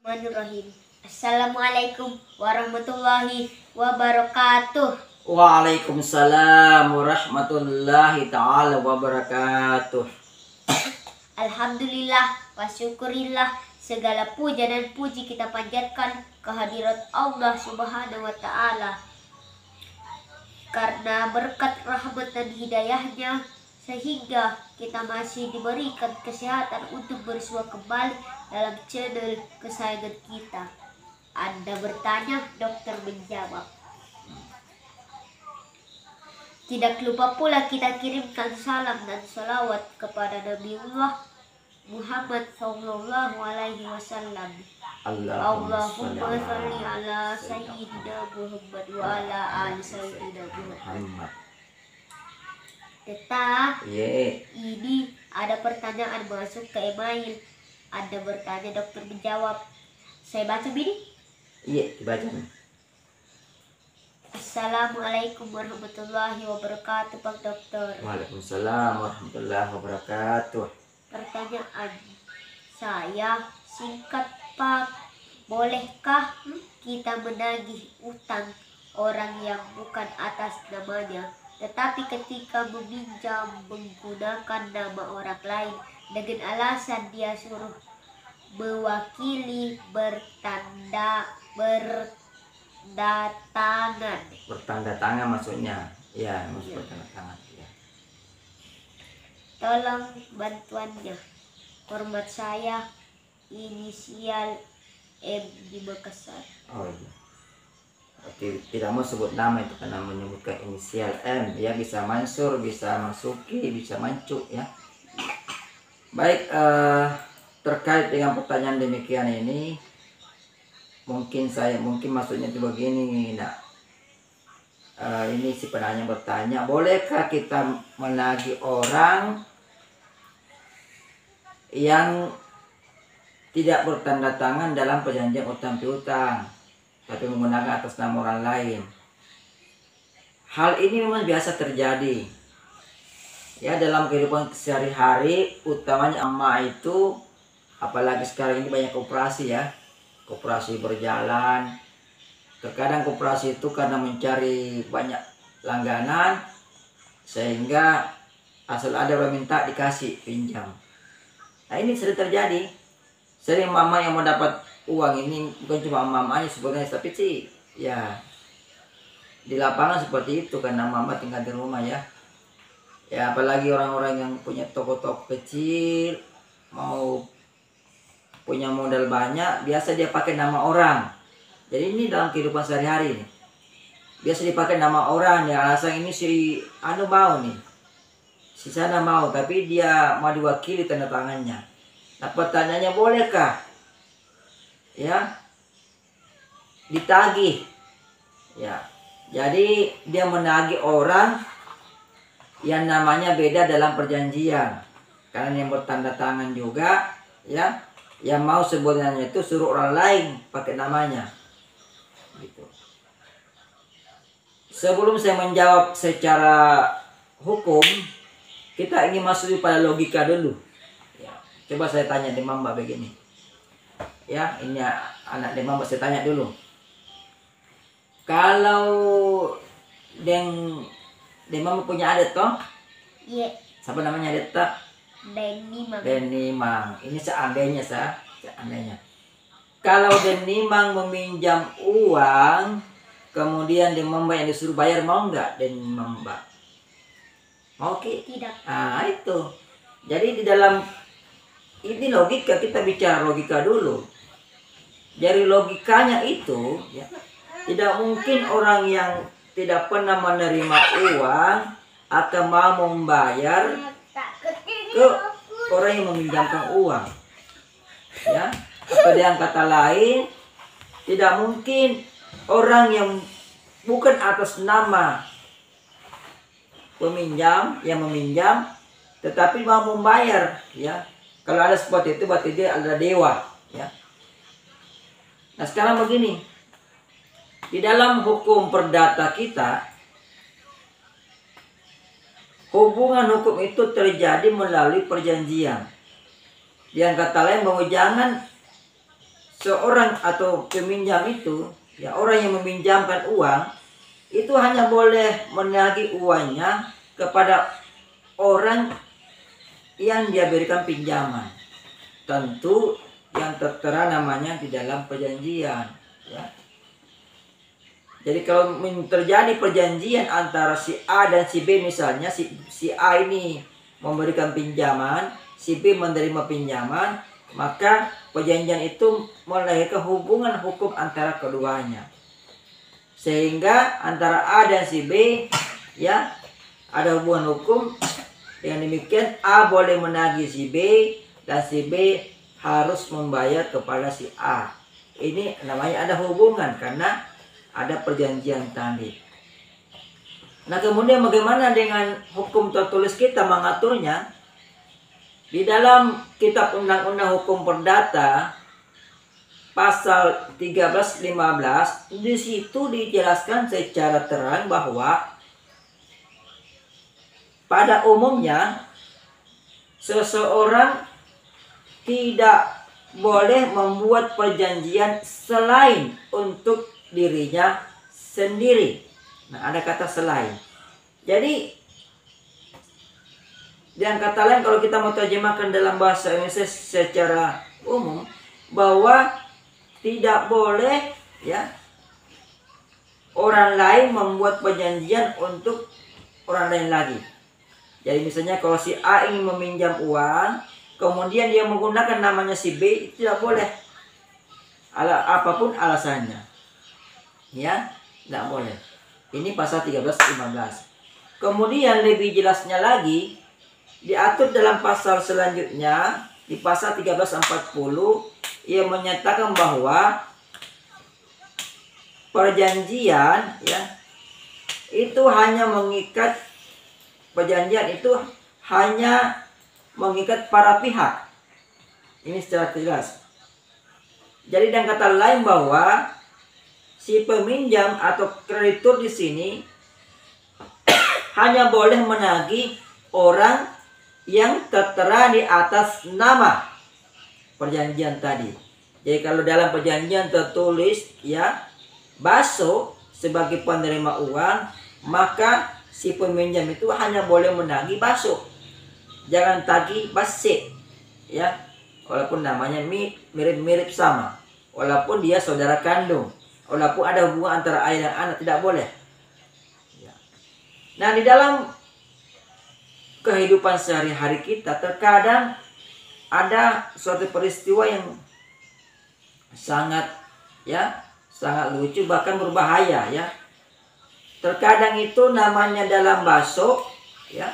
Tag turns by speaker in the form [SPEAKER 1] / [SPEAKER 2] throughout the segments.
[SPEAKER 1] Bismillahirrahmanirrahim. Assalamualaikum warahmatullahi wabarakatuh.
[SPEAKER 2] Waalaikumsalam warahmatullahi ta'ala wabarakatuh.
[SPEAKER 1] Alhamdulillah wa syukurillah, segala puja dan puji kita panjatkan kehadirat Allah Subhanahu wa ta'ala. Karena berkat rahmat dan hidayahnya sehingga kita masih diberikan kesehatan untuk bersua kembali dalam channel kesayangan kita. Anda bertanya, dokter menjawab. Tidak lupa pula kita kirimkan salam dan salawat kepada Nabiullah Muhammad sallallahu alaihi wasallam. Allahumma sholli ala sayyidina Muhammad wa ala ali sayyidina Muhammad. Tetap ini ada pertanyaan masuk ke email. Anda bertanya, dokter menjawab. Saya baca ini?
[SPEAKER 2] Iya, dibaca.
[SPEAKER 1] Assalamualaikum warahmatullahi wabarakatuh, Pak Dokter.
[SPEAKER 2] Waalaikumsalam warahmatullahi wabarakatuh.
[SPEAKER 1] Pertanyaan saya singkat, Pak. Bolehkah kita menagih utang orang yang bukan atas namanya, tetapi ketika meminjam menggunakan nama orang lain dengan alasan dia suruh mewakili bertanda tangan
[SPEAKER 2] maksudnya. Ya, maksud bertanda tangan. Ya.
[SPEAKER 1] Tolong bantuannya. Hormat saya, inisial M di Makassar.
[SPEAKER 2] Oh iya. Tidak mau sebut nama itu karena menyebutkan inisial M, ya, bisa Mansur, bisa Masuki, bisa Mancuk, ya. Baik, terkait dengan pertanyaan demikian ini, mungkin maksudnya itu begini, nak. Ini si penanya bertanya, bolehkah kita menagih orang yang tidak bertanda tangan dalam perjanjian utang piutang, tapi menggunakan atas nama orang lain? Hal ini memang biasa terjadi, ya, dalam kehidupan sehari-hari, utamanya emak itu, apalagi sekarang ini banyak koperasi, ya, koperasi berjalan. Terkadang koperasi itu karena mencari banyak langganan, sehingga asal ada orang minta dikasih pinjam. Nah, ini sering terjadi. Sering mama yang mau dapat uang ini, bukan cuma mamanya sebenarnya, tapi sih ya di lapangan seperti itu, karena mama tinggal di rumah, ya. Ya, apalagi orang-orang yang punya toko-toko kecil, mau punya modal banyak, biasa dia pakai nama orang. Jadi ini dalam kehidupan sehari-hari nih, biasa dipakai nama orang, ya, alasan ini si anu mau nih, si sana mau, tapi dia mau diwakili tanda tangannya. Nah, pertanyaannya, bolehkah, ya, ditagih? Ya, jadi dia menagih orang yang namanya beda dalam perjanjian, karena yang bertanda tangan juga, ya, yang mau sebenarnya itu suruh orang lain pakai namanya, gitu. Sebelum saya menjawab secara hukum, kita ingin masuk pada logika dulu, ya. Coba saya tanya Demam Mbak begini, ya, ini anak Demam Mbak, saya tanya dulu, kalau Demam punya adik toh?
[SPEAKER 1] Iya.
[SPEAKER 2] Siapa namanya adik tak?
[SPEAKER 1] Denimang.
[SPEAKER 2] Ini seandainya kalau Denimang meminjam uang, kemudian Demam Mbak yang disuruh bayar, mau nggak Demam Mbak? Mau ki?
[SPEAKER 1] Tidak.
[SPEAKER 2] Ah, itu. Jadi di dalam ini logika, kita bicara logika dulu. Dari logikanya itu, ya, tidak mungkin orang yang tidak pernah menerima uang akan mau membayar ke orang yang meminjamkan uang, ya. Atau dengan kata lain, tidak mungkin orang yang bukan atas nama peminjam yang meminjam tetapi mau membayar, ya. Kalau ada seperti itu berarti dia adalah dewa, ya. Nah, sekarang begini, di dalam hukum perdata kita, hubungan hukum itu terjadi melalui perjanjian. Yang kata lain bahwa jangan seorang atau peminjam itu, ya orang yang meminjamkan uang itu hanya boleh menagih uangnya kepada orang yang dia berikan pinjaman. Tentu yang tertera namanya di dalam perjanjian, ya. Jadi kalau terjadi perjanjian antara si A dan si B, misalnya si A ini memberikan pinjaman, si B menerima pinjaman, maka perjanjian itu melahirkan hubungan hukum antara keduanya. Sehingga antara A dan si B, ya, ada hubungan hukum. Dengan demikian A boleh menagih si B dan si B harus membayar kepada si A. Ini namanya ada hubungan karena ada perjanjian tadi. Nah, kemudian bagaimana dengan hukum tertulis kita mengaturnya? Di dalam kitab Undang-Undang Hukum Perdata pasal 13-15, di situ dijelaskan secara terang bahwa pada umumnya seseorang tidak boleh membuat perjanjian selain untuk dirinya sendiri. Nah, ada kata selain. Jadi dengan kata lain, kalau kita mau terjemahkan dalam bahasa Indonesia secara umum, bahwa tidak boleh, ya, orang lain membuat perjanjian untuk orang lain lagi. Jadi misalnya kalau si A ingin meminjam uang, kemudian dia menggunakan namanya si B, tidak boleh. Apapun alasannya, ya, tidak boleh. Ini pasal 13-15. Kemudian lebih jelasnya lagi diatur dalam pasal selanjutnya, di pasal 13-40, ia menyatakan bahwa perjanjian, ya, itu hanya mengikat, perjanjian itu hanya mengikat para pihak. Ini secara jelas. Jadi dengan kata lain bahwa si peminjam atau kreditur di sini hanya boleh menagih orang yang tertera di atas nama perjanjian tadi. Jadi kalau dalam perjanjian tertulis, ya, Baso sebagai penerima uang, maka si peminjam itu hanya boleh menagih Baso. Jangan tagih Base, ya. Walaupun namanya mirip-mirip sama, walaupun dia saudara kandung, walaupun ada hubungan antara ayah dan anak, tidak boleh. Ya. Nah, di dalam kehidupan sehari-hari kita terkadang ada suatu peristiwa yang sangat, ya, sangat lucu, bahkan berbahaya, ya. Terkadang itu namanya dalam Baso, ya,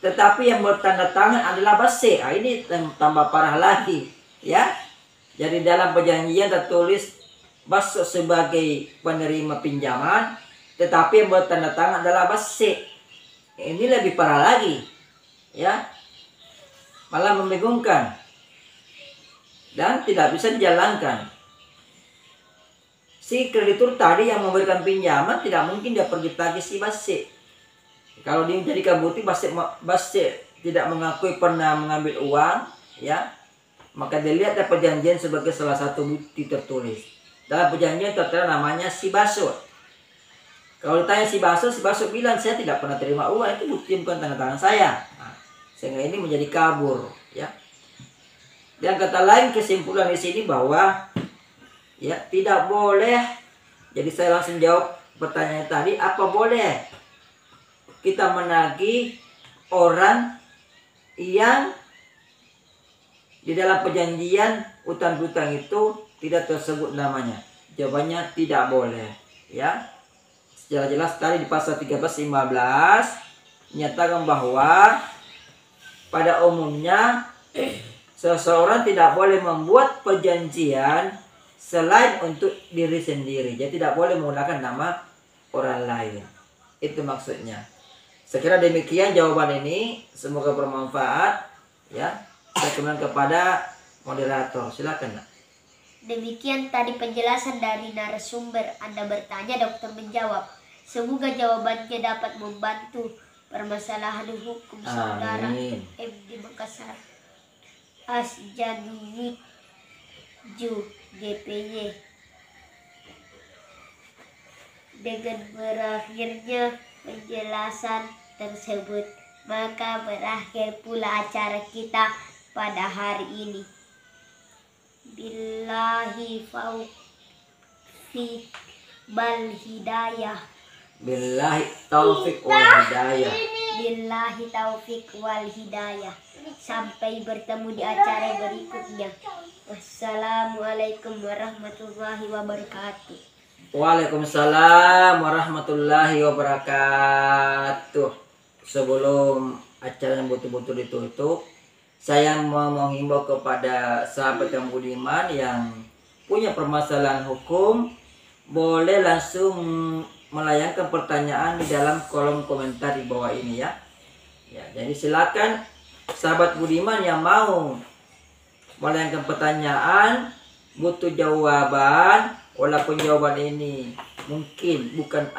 [SPEAKER 2] tetapi yang bertanda tangan adalah Base. Nah, ini tambah parah lagi, ya. Jadi dalam perjanjian tertulis Baso sebagai penerima pinjaman, tetapi yang bertanda tangan adalah Base. Ini lebih parah lagi, ya, malah membingungkan dan tidak bisa dijalankan. Si kreditur tadi yang memberikan pinjaman tidak mungkin dia pergi tagih si Base. Kalau dia menjadikan bukti Base tidak mengakui pernah mengambil uang, ya, maka dilihat perjanjian sebagai salah satu bukti tertulis. Dalam perjanjian tertera namanya si Baso. Kalau ditanya si Baso bilang saya tidak pernah terima uang, itu bukti bukan tanda tangan saya. Nah, sehingga ini menjadi kabur, ya. Dan kata lain, kesimpulan di sini bahwa, ya, tidak boleh. Jadi saya langsung jawab pertanyaan tadi, apa boleh kita menagih orang yang di dalam perjanjian utang piutang itu tidak tersebut namanya? Jawabannya tidak boleh, ya. Secara jelas tadi di pasal 13-15 menyatakan bahwa pada umumnya seseorang tidak boleh membuat perjanjian selain untuk diri sendiri. Jadi tidak boleh menggunakan nama orang lain. Itu maksudnya. Sekira demikian jawaban ini, semoga bermanfaat, ya. Saya kembali kepada moderator. Silakan, Nak.
[SPEAKER 1] Demikian tadi penjelasan dari narasumber. Anda bertanya, dokter menjawab. Semoga jawabannya dapat membantu permasalahan hukum saudara
[SPEAKER 2] Amin.
[SPEAKER 1] M di Makassar. Asjanwi GPY. Dengan berakhirnya penjelasan tersebut, maka berakhir pula acara kita pada hari ini. Billahi taufiq wal hidayah.
[SPEAKER 2] Billahi taufik wal hidayah.
[SPEAKER 1] Billahi taufiq wal hidayah. Sampai bertemu di acara berikutnya. Wassalamualaikum warahmatullahi wabarakatuh.
[SPEAKER 2] Waalaikumsalam warahmatullahi wabarakatuh. Sebelum acara yang betul-betul ditutup, saya mau menghimbau kepada sahabat yang budiman yang punya permasalahan hukum, boleh langsung melayangkan pertanyaan di dalam kolom komentar di bawah ini ya. Jadi silakan sahabat budiman yang mau melayangkan pertanyaan, butuh jawaban, walaupun jawaban ini mungkin bukan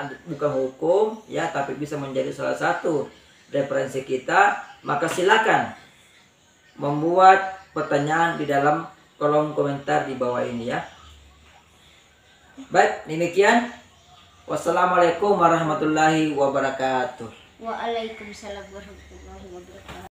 [SPEAKER 2] hukum ya, tapi bisa menjadi salah satu referensi kita, maka silakan membuat pertanyaan di dalam kolom komentar di bawah ini ya. Baik, demikian. Wassalamualaikum warahmatullahi wabarakatuh.
[SPEAKER 1] Waalaikumsalam warahmatullahi wabarakatuh.